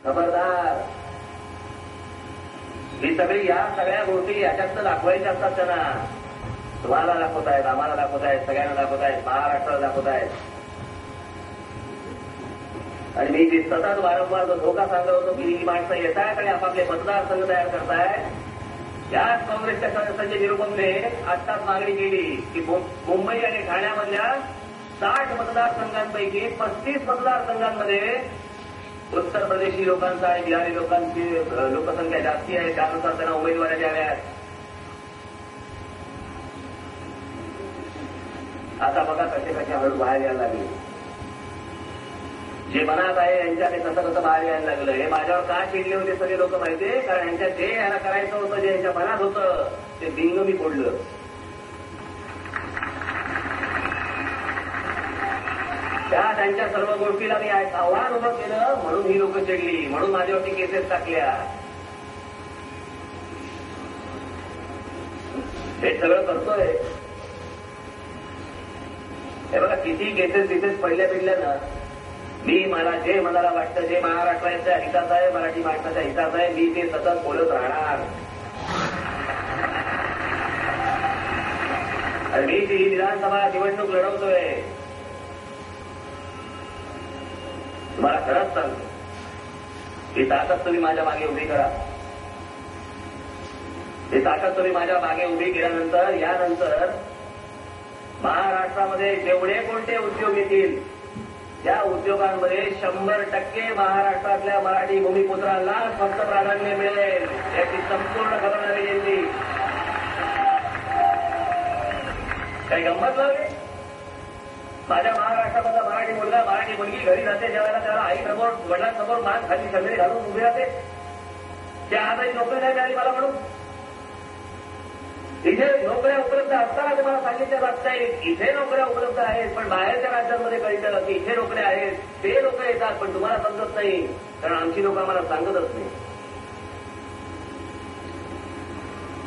खबरदार. ही सगळी या सगळ्या गोष्टी याच्यात दाखवायच्या असतात त्यांना. तुम्हाला दाखवत आहेत, आम्हाला दाखवत आहेत, सगळ्यांना दाखवत आहेत, महाराष्ट्राला दाखवत आहेत. आणि मी जी सतत वारंवार जो धोका सांगत होतो की ही माणसं येत आहेत आणि आपापले मतदारसंघ तयार करतायत. याच काँग्रेसच्या संजय निरुपमने आत्ताच मागणी केली की मुंबई आणि ठाण्यामधल्या 60 मतदारसंघांपैकी 35 मतदारसंघांमध्ये उत्तर प्रदेशी लोकांचा आणि बिहारी लोकांची लोकसंख्या जास्ती आहे, त्यानुसार त्यांना उमेदवारी द्याव्यात. आता बघा कसे कसे हळू बाहेर यायला लागले. जे मनात आहे यांच्याकडे कसं कसं बाहेर यायला लागलं. हे माझ्यावर का चिडले होते सगळे लोक माहितीये? कारण यांच्या जे याला करायचं होतं, जे यांच्या मनात होतं ते बिंग मी फोडलं. त्यांच्या सर्व गोष्टीला मी आव्हान उभं केलं म्हणून ही लोक चिडली, म्हणून माझ्यावरती केसेस टाकल्या. हे सगळं करतोय. हे बघा किती केसेस तिथेच पडल्या ना. मी मला जे मनाला वाटतं, जे महाराष्ट्राच्या हिताच आहे, मराठी माणसाच्या हिताच आहे, मी ते सतत बोलत राहणार. आणि मी ती विधानसभा निवडणूक लढवतोय. तुम्हाला खरंच सांगतो, ही ताकद तुम्ही माझ्या मागे उभी करा. ही ताकद तुम्ही माझ्या मागे उभी केल्यानंतर यानंतर महाराष्ट्रामध्ये जेवढे कोणते उद्योग येतील त्या उद्योगांमध्ये 100% महाराष्ट्रातल्या मराठी भूमिपुत्रांना फक्त प्राधान्य मिळेल याची संपूर्ण खबरदारी घेतली. काही गंमत लागली? माझ्या महाराष्ट्रामधला मराठी मुलगा, मराठी मुलगी घरी जाते जेवायला, त्याला आईसमोर वडिलांसमोर मान खाली सगळे घालून उभी राहते. त्या आजही नोकरी नाही मिळाली मला म्हणून. इथे नोकऱ्या उपलब्ध असताना तुम्हाला सांगितलं जात नाही इथे नोकऱ्या उपलब्ध आहेत, पण बाहेरच्या राज्यांमध्ये कळतं की इथे नोकऱ्या आहेत. ते लोक येतात पण तुम्हाला समजत नाही, कारण आमची लोक आम्हाला सांगतच नाही,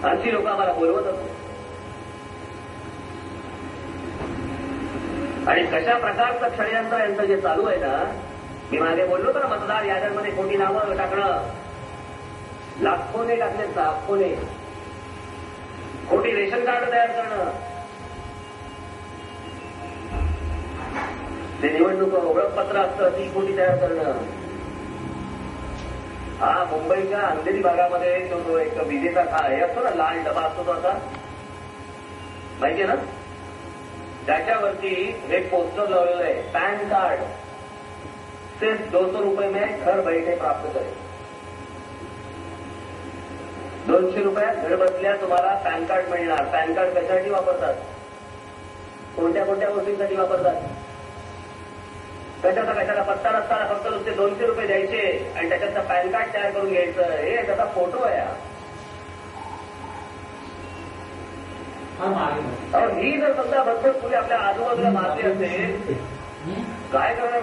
आमची लोक आम्हाला बोलवतच नाही. आणि कशा प्रकारचं षडयंत्र यांचं जे चालू आहे ना, मी मागे बोललो तर मतदार याद्यांमध्ये खोटी नावं टाकणं, लाखोने टाकले, लाखोने खोटी रेशन कार्ड तयार करणं, ते निवडणूक ओळखपत्र असतं ती खोटी तयार करणं. हा मुंबईच्या अंधेरी भागामध्ये जो एक विजेचा हे असतो ना, लाल डबा असतो तो असा, माहितीये ना, त्याच्यावरती एक पोस्टर लावलेलं आहे, पॅन कार्ड सिर्फ 200 रुपये में घर बैठे प्राप्त करें. 200 रुपयात घर बसल्या तुम्हाला पॅन कार्ड मिळणार. पॅन कार्ड कशासाठी वापरतात? कोणत्या कोणत्या गोष्टींसाठी वापरतात? कशाला पत्ता नसताना फक्त नुसते 200 रुपये द्यायचे आणि त्याच्यातलं पॅन कार्ड तयार करून घ्यायचं. हे त्याचा फोटो आहे. ही जर समजा भरपूर फुले आपल्या आजूबाजूला मारली असेल, काय करणार?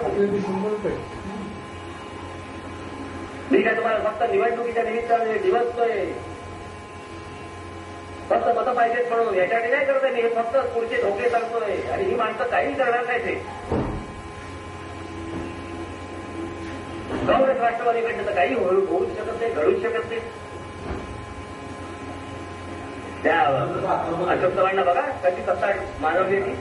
मी काय तुम्हाला फक्त निवडणुकीच्या निमित्ताने दिवसतोय, फक्त मतं पाहिजेत म्हणून याच्यासाठी नाही करतोय मी. हे फक्त पुढचे धोके सांगतोय आणि ही माणसं काही करणार नाही. ते काँग्रेस राष्ट्रवादीकडनं तर काही होऊ शकत नाही, घडूच शकत नाही. त्या अशोक चव्हाणला बघा कशी सत्ता मानवली ती.